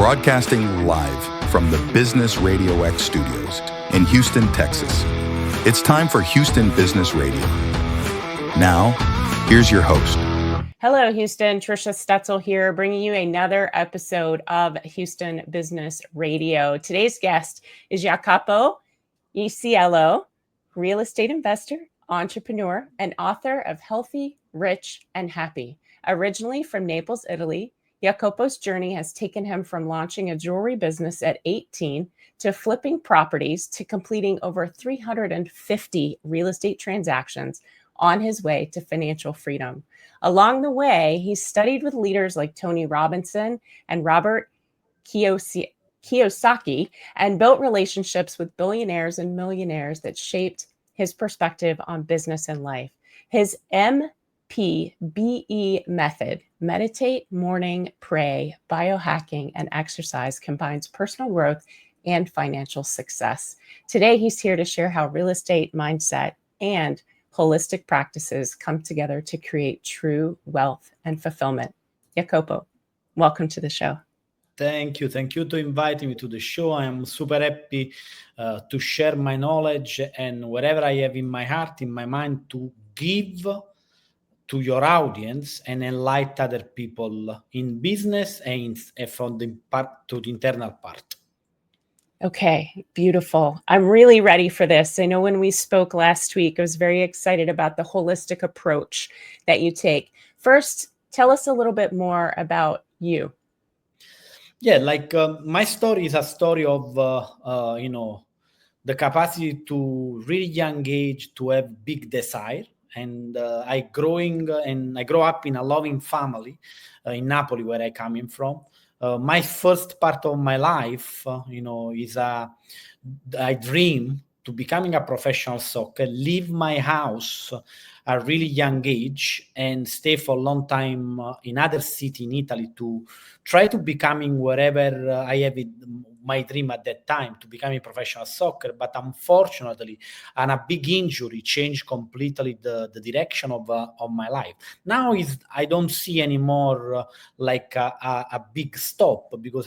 broadcasting live from the Business Radio X studios in Houston, Texas. It's time for Houston Business Radio. Now, here's your host. Hello, Houston. Trisha Stetzel here, bringing you another episode of Houston Business Radio. Today's guest is Jacopo Iasiello, real estate investor, entrepreneur, and author of Healthy, Rich, and Happy. Originally from Naples, Italy, Jacopo's journey has taken him from launching a jewelry business at 18 to flipping properties to completing over 350 real estate transactions on his way to financial freedom. Along the way, he studied with leaders like Tony Robinson and Robert Kiyosaki and built relationships with billionaires and millionaires that shaped his perspective on business and life. His MPBE method, meditate, morning, pray, biohacking, and exercise, combines personal growth and financial success. Today, he's here to share how real estate mindset and holistic practices come together to create true wealth and fulfillment. Jacopo, welcome to the show. Thank you. Thank you to inviting me to the show. I am super happy to share my knowledge and whatever I have in my heart, in my mind, to give to your audience and enlighten other people in business and from the part to the internal part. Okay, beautiful. I'm really ready for this. I know when we spoke last week, I was very excited about the holistic approach that you take. First, tell us a little bit more about you. Yeah, my story is a story of, the capacity to really young age to have big desire. And I grow up in a loving family in Naples, where I coming from. My first part of my life, is I dream to becoming a professional soccer, leave my house at a really young age and stay for a long time in other city in Italy to try to becoming wherever I have my dream at that time to become a professional soccer. But unfortunately, and a big injury changed completely the direction of my life. Now I don't see anymore like a big stop, because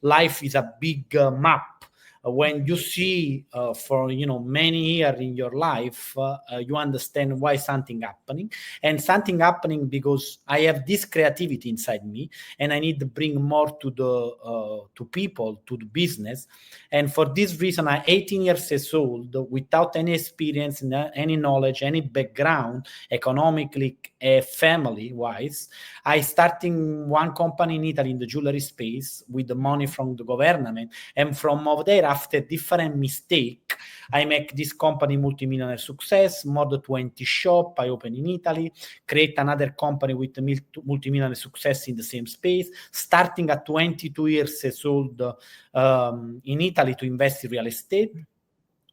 life is a big map. When you see for many years in your life, you understand why something happening, and something happening because I have this creativity inside me, and I need to bring more to the to people, to the business. And for this reason, I'm 18 years old without any experience, any knowledge, any background, economically, family wise. I starting one company in Italy in the jewelry space with the money from the government, and from over there, after different mistake, I make this company multi-millionaire success, more than 20 shop I open in Italy, create another company with multi-millionaire success in the same space, starting at 22 years old in Italy to invest in real estate,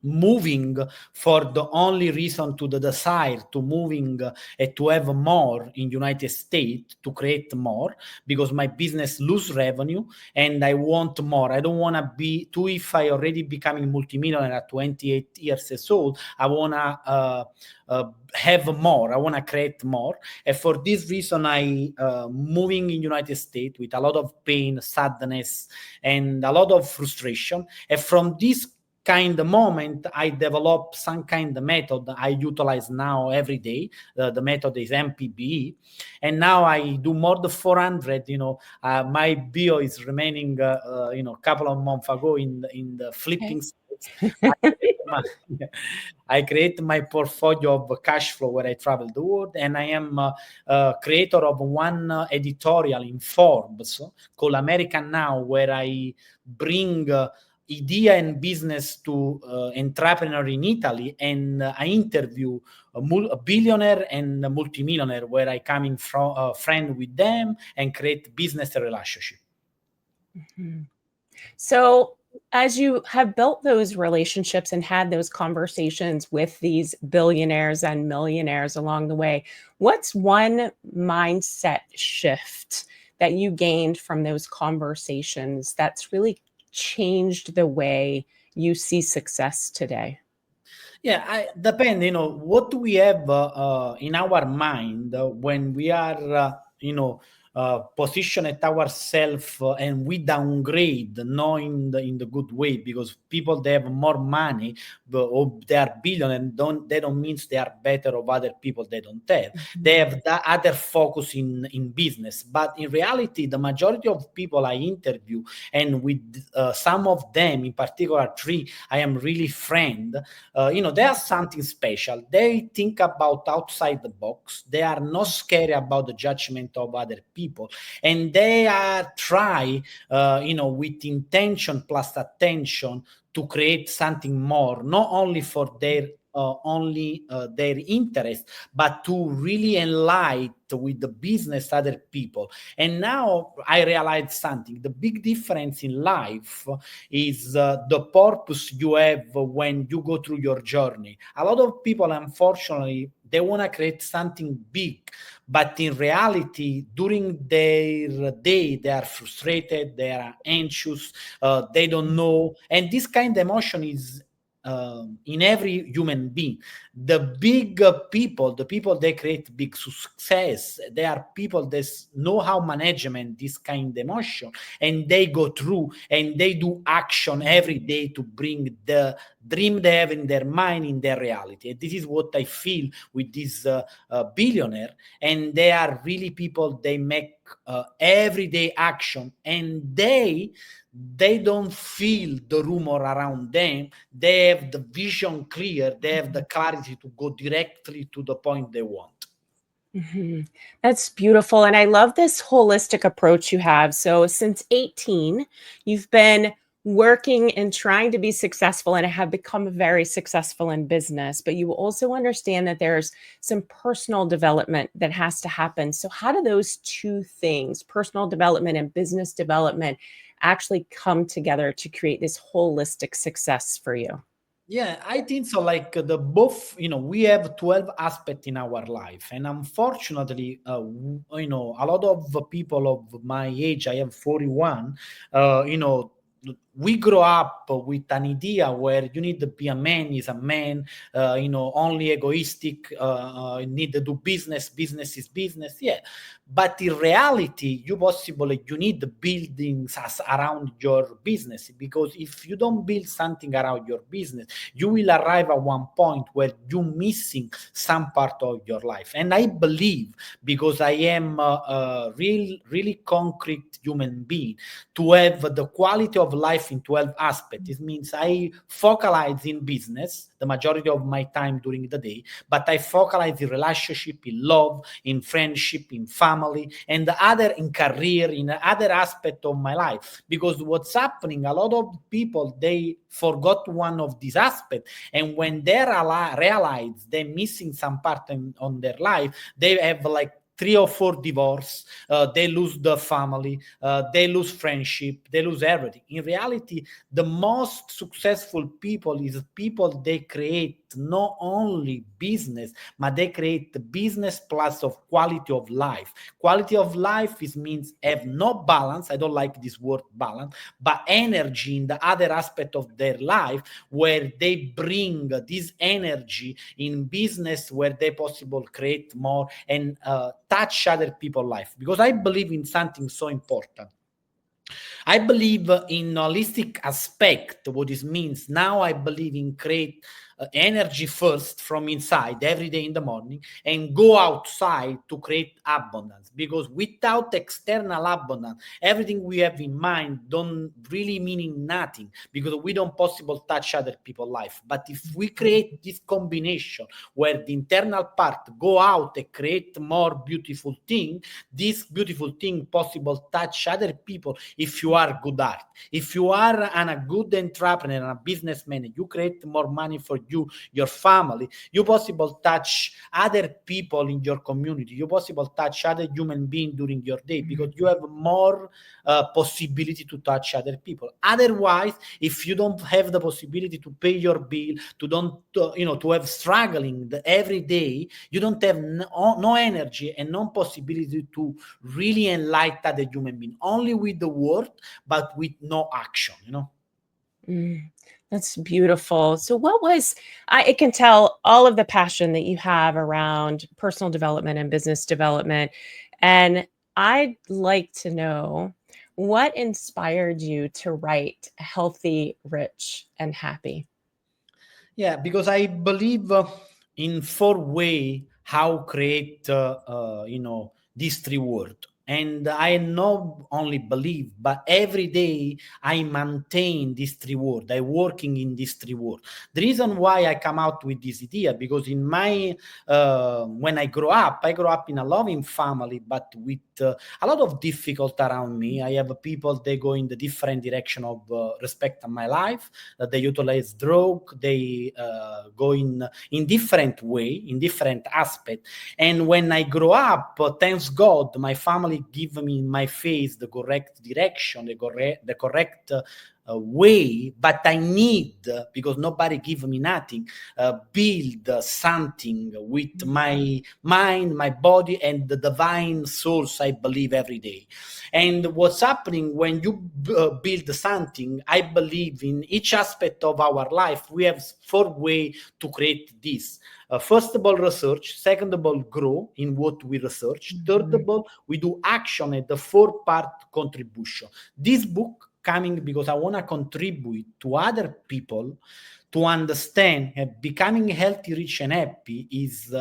moving for the only reason to the desire to moving and to have more in United States to create more, because my business lose revenue and I want more. I don't want to be too, if I already becoming multimillionaire at 28 years old, I want to have more. I want to create more. And for this reason, I moving in United States with a lot of pain, sadness, and a lot of frustration. And from this kind of moment, I develop some kind of method I utilize now every day. The method is MPBE, and now I do more than 400. My bio is remaining, a couple of months ago in the flipping. I create my portfolio of cash flow where I travel the world, and I am creator of one editorial in Forbes called American Now, where I bring idea and business to entrepreneur in Italy, and I interview a billionaire and a multimillionaire, where I come in from friend with them and create business relationship. Mm-hmm. So as you have built those relationships and had those conversations with these billionaires and millionaires along the way, what's one mindset shift that you gained from those conversations that's really changed the way you see success today? Yeah, depend. What we have in our mind when we are, position at ourselves and we downgrade, not in the good way, because people, they have more money, or they are billion, and they don't mean they are better of other people they don't have. They have the other focus in business. But in reality, the majority of people I interview, and with some of them, in particular three, I am really friend. They are something special. They think about outside the box. They are not scared about the judgment of other people, and they are try, with intention plus attention, to create something more, not only for their their interest, but to really enlighten with the business other people. And now I realized something. The big difference in life is the purpose you have when you go through your journey. A lot of people, unfortunately, they want to create something big, but in reality, during their day, they are frustrated, they are anxious, they don't know. And this kind of emotion is in every human being. The big people, the people they create big success, they are people that know how management this kind of emotion, and they go through and they do action every day to bring the dream they have in their mind in their reality. And this is what I feel with this billionaire. And they are really people, they make everyday action, and they don't feel the rumor around them. They have the vision clear. They have the clarity to go directly to the point they want. That's beautiful. And I love this holistic approach you have. So since 18, you've been working and trying to be successful and have become very successful in business, but you also understand that there's some personal development that has to happen. So how do those two things, personal development and business development, actually come together to create this holistic success for you? Yeah, I think so. Like the both, we have 12 aspects in our life, and unfortunately, a lot of people of my age, I am 41, we grow up with an idea where you need to be a man is a man, only egoistic, need to do business, business is business. Yeah. But in reality, you need the buildings around your business, because if you don't build something around your business, you will arrive at one point where you're missing some part of your life. And I believe, because I am a really concrete human being, to have the quality of life in 12 aspects. It means I focalize in business the majority of my time during the day, but I focalize in relationship, in love, in friendship, in family, and the other in career, in other aspect of my life. Because what's happening, a lot of people, they forgot one of these aspects, and when they realize they're missing some part on their life, they have like 3 or 4 divorce, they lose the family, they lose friendship, they lose everything. In reality, the most successful people is people they create not only business, but they create the business plus of quality of life. Quality of life means have no balance. I don't like this word balance, but energy in the other aspect of their life, where they bring this energy in business, where they possible create more and touch other people's life. Because I believe in something so important. I believe in holistic aspect, what this means. Now I believe in create energy first from inside every day in the morning, and go outside to create abundance. Because without external abundance, everything we have in mind don't really meaning nothing, because we don't possible touch other people's life. But if we create this combination where the internal part go out and create more beautiful thing, this beautiful thing possible touch other people. If you are good at, if you are a good entrepreneur and a businessman, you create more money for you, your family, you possible touch other people in your community, you possible touch other human being during your day, because you have more possibility to touch other people. Otherwise, if you don't have the possibility to pay your bill, to have struggling every day, you don't have no energy and no possibility to really enlighten the human being, only with the word, but with no action. That's beautiful. So what was, I can tell all of the passion that you have around personal development and business development. And I'd like to know what inspired you to write Healthy, Rich, and Happy? Yeah, because I believe in four way how create this three word. And I not only believe, but every day I maintain this three word. I working in this three word. The reason why I come out with this idea, because in my when I grow up in a loving family, but with a lot of difficult around me. I have people they go in the different direction of respect on my life. They utilize drug. They go in different way, in different aspect. And when I grow up, thanks God, my family give me in my face the correct direction, the correct way, but I need, because nobody give me nothing, build something with my mind, my body, and the divine source I believe every day. And what's happening when you build something, I believe in each aspect of our life, we have four ways to create this. First of all, research. Second of all, grow in what we research. Third of all, we do action, and the fourth part, contribution. This book coming because I want to contribute to other people to understand that becoming healthy, rich, and happy is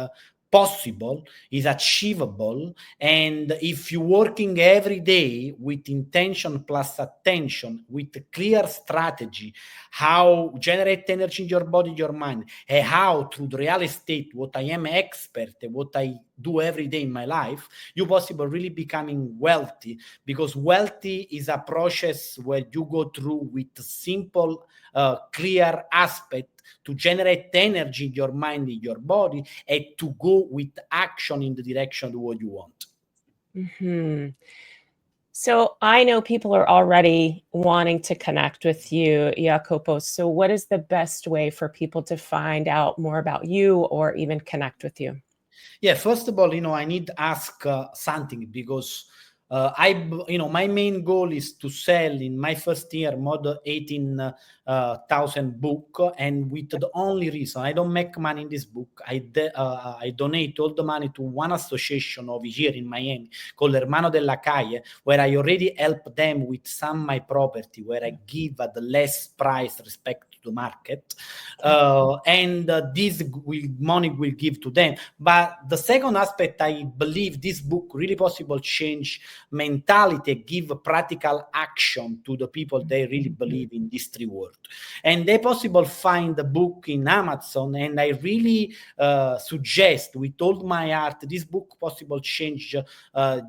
possible, is achievable, and if you're working every day with intention plus attention, with a clear strategy, how generate energy in your body, your mind, and how through the real estate, what I am expert, what I do every day in my life, you possible really becoming wealthy, because wealthy is a process where you go through with simple, clear aspect to generate energy in your mind, in your body, and to go with action in the direction of what you want. Mm-hmm. So I know people are already wanting to connect with you, Jacopo. So what is the best way for people to find out more about you or even connect with you? Yeah, first of all, I need to ask something, because my main goal is to sell in my first year more than 18,000 book, and with the only reason I don't make money in this book, I donate all the money to one association over here in Miami called Hermano della Calle, where I already help them with some my property, where I give at the less price respect to the market, and this money will give to them. But the second aspect, I believe this book really possible change mentality, give practical action to the people they really believe in this three word. And they possible find the book in Amazon, and I really suggest with all my heart this book possible change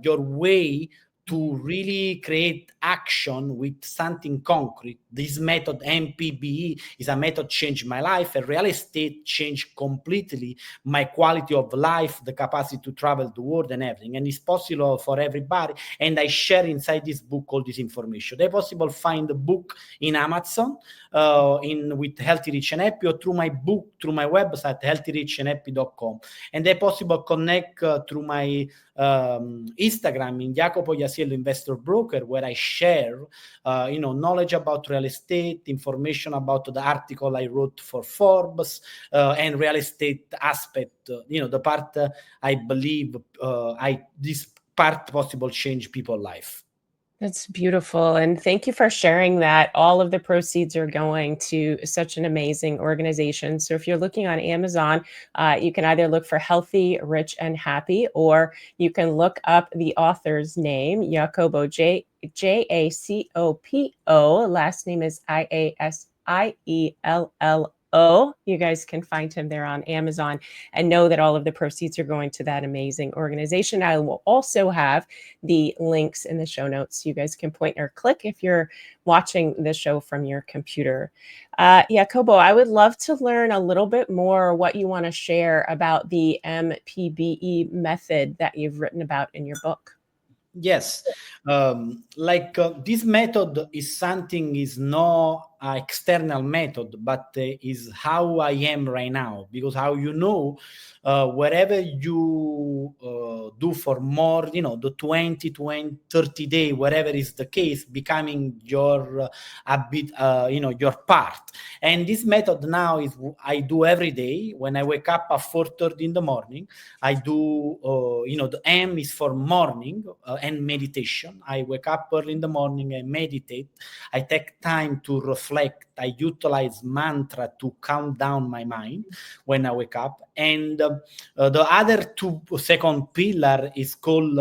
your way to really create action with something concrete. This method, MPBE, is a method changed my life, and real estate changed completely my quality of life, the capacity to travel the world and everything. And it's possible for everybody. And I share inside this book all this information. They possible find the book in Amazon, with Healthy, Rich, and Happy, or through my book, through my website, healthyrichandhappy.com. And they possible connect through my Instagram in Jacopo Iasiello Investor Broker, where I share knowledge about real estate, information about the article I wrote for Forbes, and real estate aspect, the part I believe this part possible change people's life. That's beautiful. And thank you for sharing that. All of the proceeds are going to such an amazing organization. So if you're looking on Amazon, you can either look for Healthy, Rich, and Happy, or you can look up the author's name, Jacopo, Jacopo. Last name is Iasiello. You guys can find him there on Amazon, and know that all of the proceeds are going to that amazing organization. I will also have the links in the show notes. You guys can point or click if you're watching the show from your computer. Jacopo, I would love to learn a little bit more what you want to share about the MPBE method that you've written about in your book. Yes, this method is something, is no external method, but is how I am right now. Because how wherever you do do for more, the 20 30 day, whatever is the case, becoming your your part. And this method now is I do every day. When I wake up at 4:30 in the morning, I do the M is for morning and meditation. I wake up early in the morning and meditate. I take time to reflect. I utilize mantra to calm down my mind when I wake up. And the other second pillar is called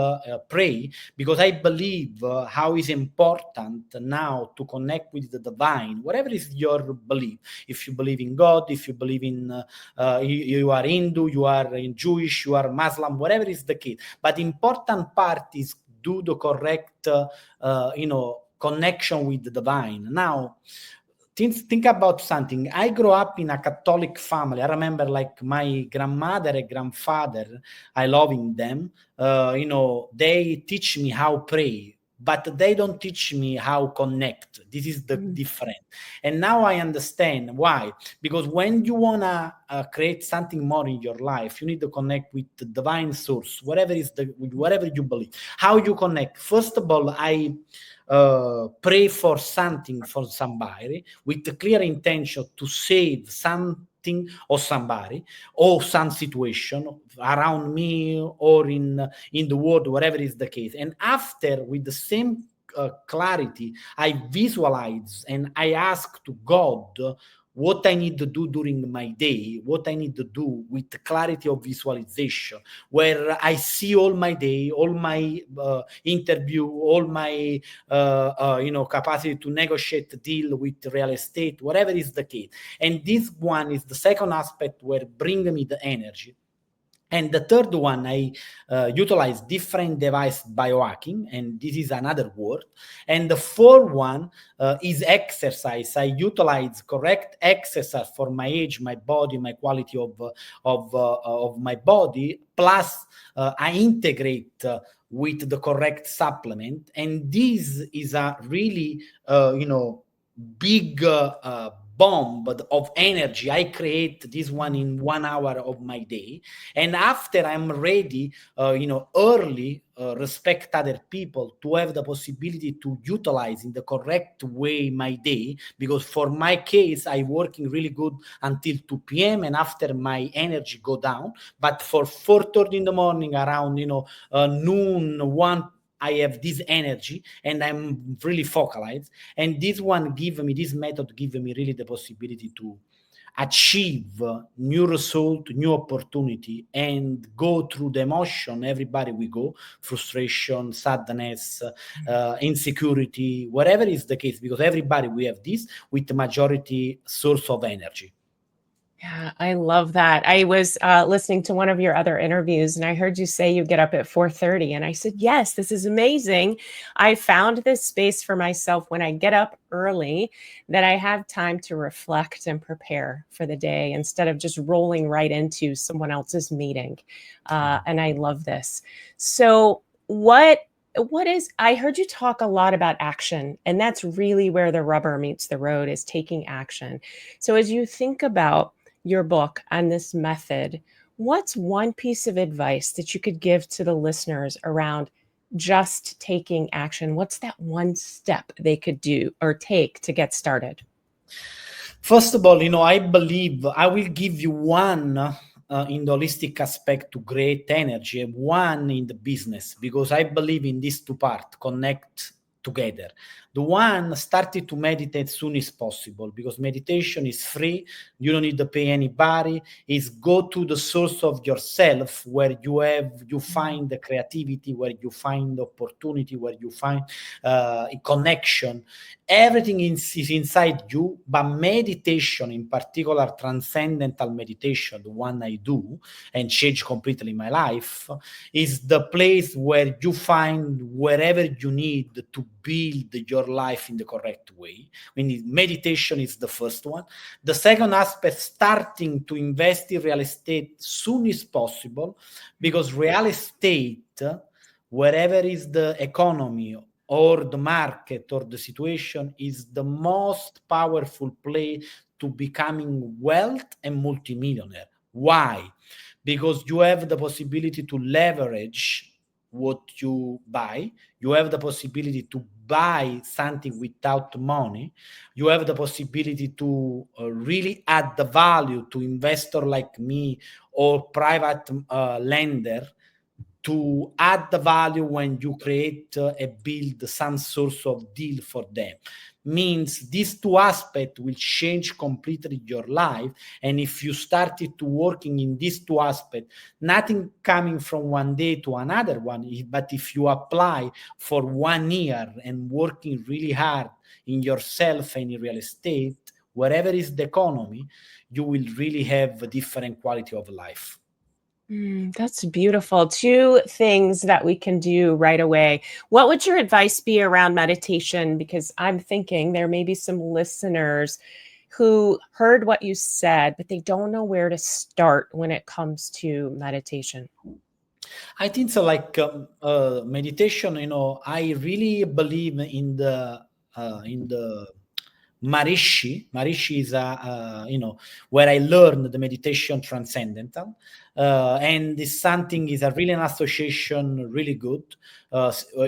pray, because I believe how is important now to connect with the divine, whatever is your belief. If you believe in God, if you believe in you are Hindu, you are in Jewish, you are Muslim, whatever is the case. But important part is do the correct connection with the divine. Now, think about something. I grew up in a Catholic family. I remember like my grandmother and grandfather, I loving them. They teach me how pray, but they don't teach me how connect. This is the difference. And now I understand why. Because when you want to create something more in your life, you need to connect with the divine source, whatever you believe. How you connect? First of all, I pray for something for somebody with the clear intention to save something or somebody or some situation around me or in the world, whatever is the case. And after, with the same clarity, I visualize and I ask to God what I need to do during my day, what I need to do with the clarity of visualization, where I see all my day, all my interview, all my capacity to negotiate, deal with real estate, whatever is the case. And this one is the second aspect where bring me the energy. And the third one, I utilize different device biohacking, and this is another word. And the fourth one is exercise. I utilize correct exercise for my age, my body, my quality of my body. Plus, I integrate with the correct supplement, and this is a really big bomb of energy. I create this one in 1 hour of my day, and after I'm ready, early, respect other people to have the possibility to utilize in the correct way my day, because for my case I working really good until 2 p.m. and after my energy go down. But for 4:30 in the morning, around noon, 1, I have this energy and I'm really focalized. And this method give me really the possibility to achieve new result, new opportunity, and go through the emotion. Everybody we go, frustration, sadness, insecurity, whatever is the case, because everybody we have this with the majority source of energy. Yeah, I love that. I was listening to one of your other interviews and I heard you say you get up at 4:30. And I said, yes, this is amazing. I found this space for myself when I get up early that I have time to reflect and prepare for the day instead of just rolling right into someone else's meeting. And I love this. So I heard you talk a lot about action, and that's really where the rubber meets the road, is taking action. So as you think about your book and this method, what's one piece of advice that you could give to the listeners around just taking action? What's that one step they could do or take to get started? First of all, I believe I will give you one in the holistic aspect to create energy, and one in the business, because I believe in these two parts connect together. The one, started to meditate soon as possible, because meditation is free. You don't need to pay anybody. It's go to the source of yourself, where you find the creativity, where you find opportunity, where you find a connection. Everything is inside you, but meditation, in particular transcendental meditation, the one I do and change completely my life, is the place where you find wherever you need to build your life in the correct way. Meditation is the first one. The second aspect, starting to invest in real estate soon as possible, because real estate, wherever is the economy or the market or the situation, is the most powerful play to becoming wealth and multimillionaire. Why? Because you have the possibility to leverage what you buy. You have the possibility to buy something without money. You have the possibility to really add the value to investor like me or private lender to add the value when you create and build some source of deal for them. Means these two aspects will change completely your life. And if you started to working in these two aspects, nothing coming from one day to another one, but if you apply for 1 year and working really hard in yourself and in real estate, wherever is the economy, you will really have a different quality of life. That's beautiful. Two things that we can do right away. What would your advice be around meditation? Because I'm thinking there may be some listeners who heard what you said, but they don't know where to start when it comes to meditation. I think so. Like meditation, I really believe in the Marishi. Marishi is where I learned the meditation transcendental, and this something is a really an association, really good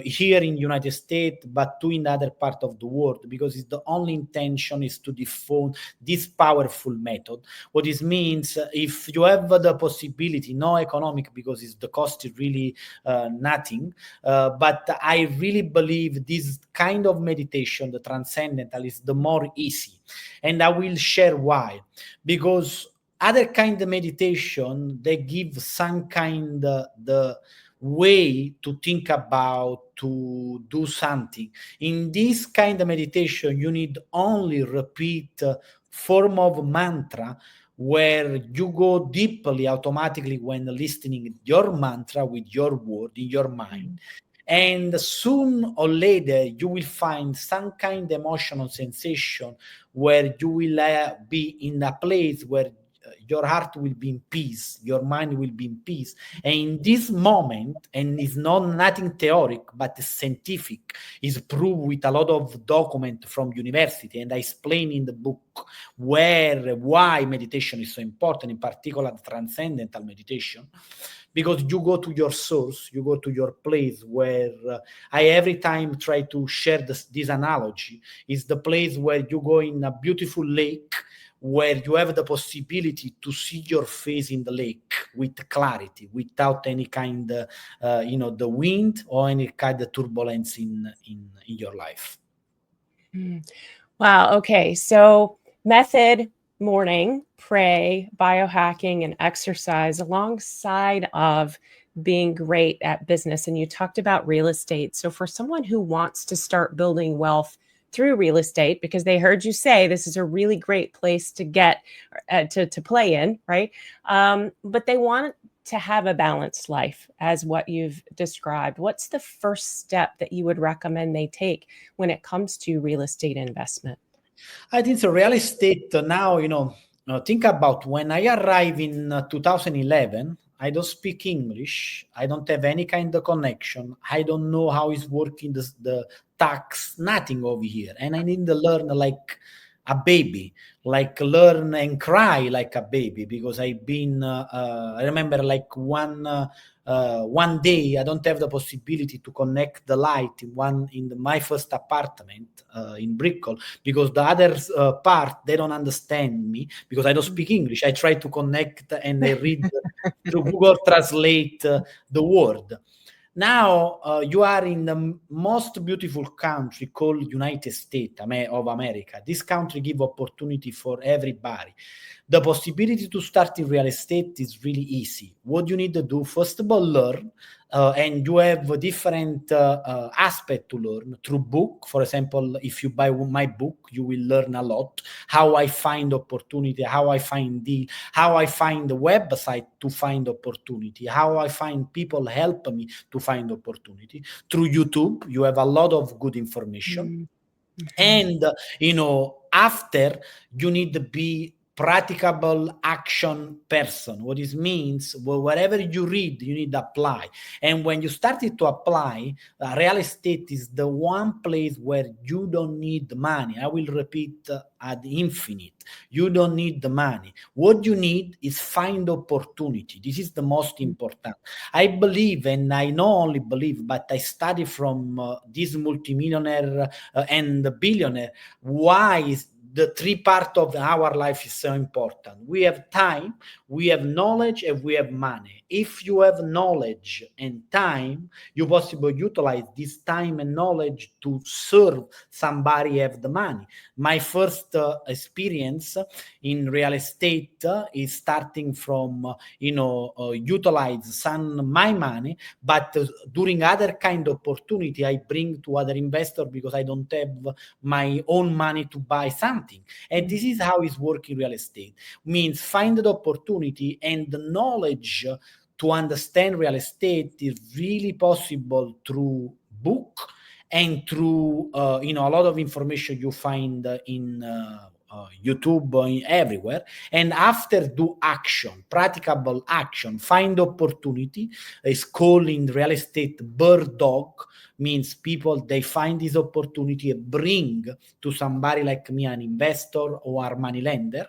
here in United States, but too in other part of the world, because it's the only intention is to define this powerful method. What this means, if you have the possibility, no economic, because it's the cost is really nothing, but I really believe this kind of meditation, the transcendental, is the more easy, and I will share why. Because other kind of meditation, they give some kind the way to think about to do something. In this kind of meditation, you need only repeat form of mantra, where you go deeply automatically when listening your mantra with your word in your mind. And soon or later, you will find some kind of emotional sensation where you will be in a place where your heart will be in peace, your mind will be in peace. And in this moment, and it's not nothing theoric, but scientific, is proved with a lot of document from university. And I explain in the book why meditation is so important, in particular transcendental meditation. Because you go to your source, you go to your place where I every time try to share this analogy, is the place where you go in a beautiful lake, where you have the possibility to see your face in the lake with clarity, without any kind of the wind or any kind of turbulence in your life. Wow. Okay. So method, morning, pray, biohacking, and exercise alongside of being great at business. And you talked about real estate. So for someone who wants to start building wealth through real estate, because they heard you say this is a really great place to get to play in, right? But they want to have a balanced life, as what you've described. What's the first step that you would recommend they take when it comes to real estate investment? I think so. Real estate now, think about when I arrived in 2011. I don't speak English. I don't have any kind of connection. I don't know how it's working the tax, nothing over here. And I need to learn like a baby, like learn and cry like a baby, because I've been, I remember like one day I don't have the possibility to connect the light in my first apartment in Brickell, because the other part, they don't understand me because I don't speak English. I try to connect and I read through Google Translate the word. Now you are in the most beautiful country called United States of America. This country gives opportunity for everybody. The possibility to start in real estate is really easy. What you need to do, first of all, learn. And you have a different aspect to learn through book. For example, if you buy my book, you will learn a lot. How I find opportunity, how I find deal, how I find the website to find opportunity, how I find people help me to find opportunity. Through YouTube, you have a lot of good information. Mm-hmm. And, after, you need to be practicable action person. What this means, well, whatever you read, you need to apply. And when you started to apply, real estate is the one place where you don't need the money. I will repeat ad infinite. You don't need the money. What you need is find opportunity. This is the most important. I believe, and I not only believe, but I study from this multimillionaire and the billionaire, why is the three part of our life is so important. We have time, we have knowledge, and we have money. If you have knowledge and time, you possibly utilize this time and knowledge to serve somebody have the money. My first experience in real estate is starting from utilize some my money, but during other kind of opportunity I bring to other investor because I don't have my own money to buy something. And this is how it's working real estate. Means find the opportunity, and the knowledge to understand real estate is really possible through book and through a lot of information you find in YouTube, everywhere. And after do action, practicable action, find opportunity. Is called in real estate bird dog. Means people, they find this opportunity and bring to somebody like me, an investor or a money lender,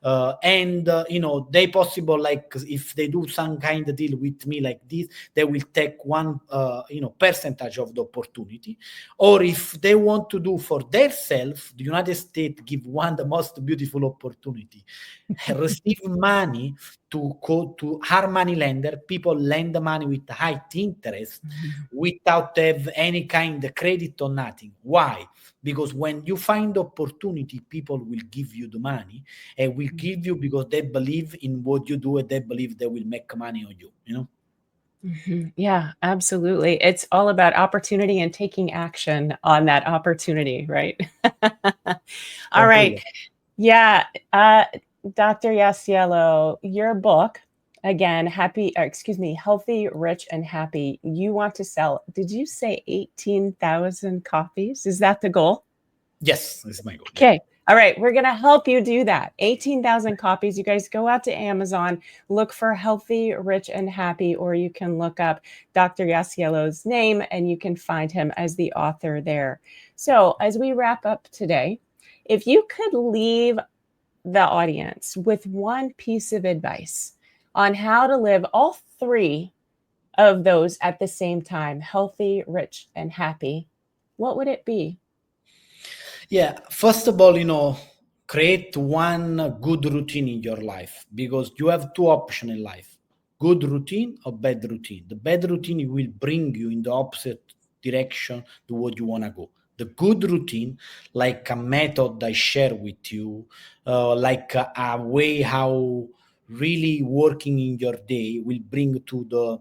they possible, like if they do some kind of deal with me like this, they will take one percentage of the opportunity. Or if they want to do for themselves, the United States give one the most beautiful opportunity. Receive money to go to our money lender. People lend the money with high interest without have any kind of credit or nothing. Why? Because when you find opportunity, people will give you the money, and will give you because they believe in what you do, and they believe they will make money on you. Yeah, absolutely. It's all about opportunity and taking action on that opportunity, right? All right. Yeah. Dr. Iasiello, your book, again, Healthy, Rich, and Happy. You want to sell, did you say 18,000 copies? Is that the goal? Yes, that's my goal. Okay. All right. We're going to help you do that. 18,000 copies. You guys go out to Amazon, look for Healthy, Rich, and Happy, or you can look up Dr. Iasiello's name and you can find him as the author there. So as we wrap up today, if you could leave the audience with one piece of advice on how to live all three of those at the same time, healthy, rich, and happy, what would it be? Yeah, first of all, create one good routine in your life, because you have two options in life: good routine or bad routine. The bad routine will bring you in the opposite direction to what you want to go. The good routine, like a method I share with you, like a way how really working in your day will bring to the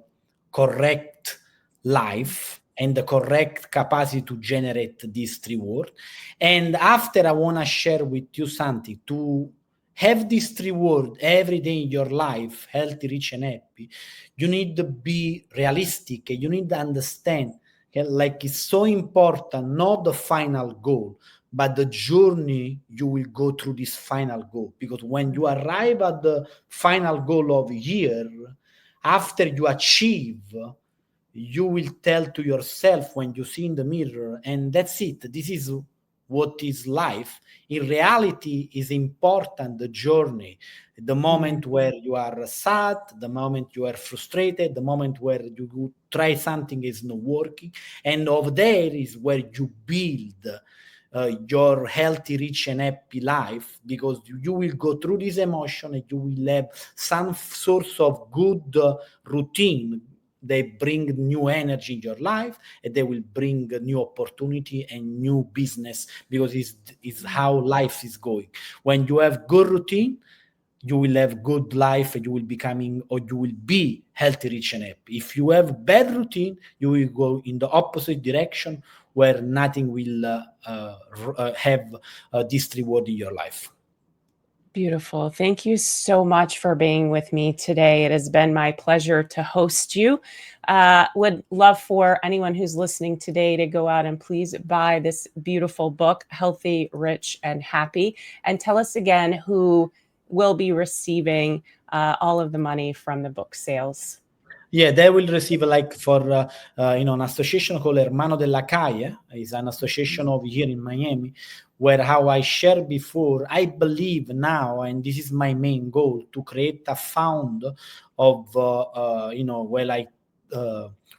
correct life and the correct capacity to generate this reward. And after, I want to share with you something to have this reward every day in your life, healthy, rich, and happy. You need to be realistic. You need to understand, like it's so important, not the final goal, but the journey you will go through this final goal. Because when you arrive at the final goal of a year, after you achieve, you will tell to yourself when you see in the mirror, and that's it. This is what is life. In reality, is important the journey, the moment where you are sad, the moment you are frustrated, the moment where you try something is not working, and over there is where you build your healthy, rich, and happy life, because you will go through this emotion and you will have some source of good routine. They bring new energy in your life, and they will bring new opportunity and new business, because it's how life is going. When you have good routine, you will have good life, and you will be healthy, rich, and happy. If you have bad routine, you will go in the opposite direction, where nothing will have this reward in your life. Beautiful. Thank you so much for being with me today. It has been my pleasure to host you. Would love for anyone who's listening today to go out and please buy this beautiful book, Healthy, Rich, and Happy. And tell us again who will be receiving all of the money from the book sales? Yeah, they will receive like for an association called Hermano della Calle. Is an association over here in Miami, where how I shared before, I believe now, and this is my main goal, to create a fund of where I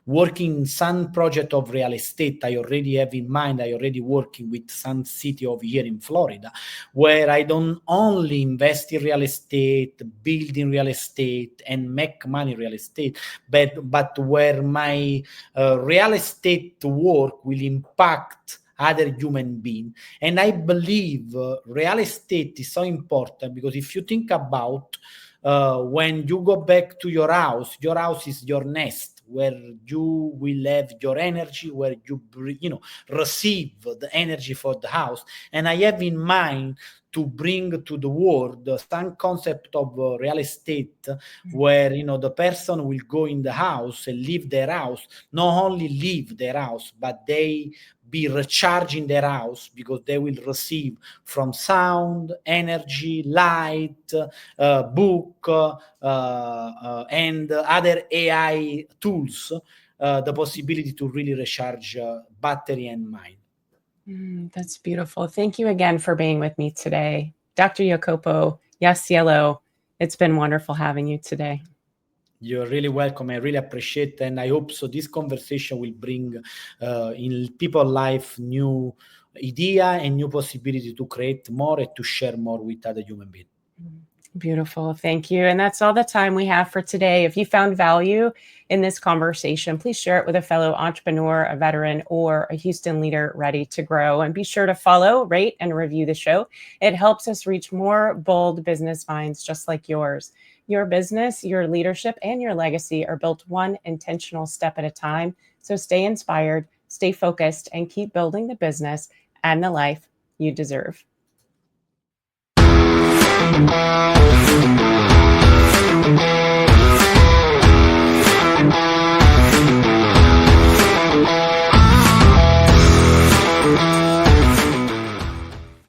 working some project of real estate I already have in mind. I already working with some city over here in Florida, where I don't only invest in real estate, build in real estate, and make money real estate, but where my real estate work will impact other human being. And I believe real estate is so important, because if you think about when you go back to your house is your nest, where you will have your energy, where you receive the energy for the house. And I have in mind to bring to the world some concept of real estate, where the person will go in the house and leave their house, not only leave their house, but they be recharging their house, because they will receive from sound, energy, light, book, and other AI tools, the possibility to really recharge battery and mind. That's beautiful. Thank you again for being with me today. Dr. Jacopo Iasiello, it's been wonderful having you today. You're really welcome. I really appreciate, and I hope so this conversation will bring in people's life new idea and new possibility to create more and to share more with other human beings. Beautiful. Thank you. And that's all the time we have for today. If you found value in this conversation, please share it with a fellow entrepreneur, a veteran, or a Houston leader ready to grow. And be sure to follow, rate, and review the show. It helps us reach more bold business minds just like yours. Your business, your leadership, and your legacy are built one intentional step at a time. So stay inspired, stay focused, and keep building the business and the life you deserve.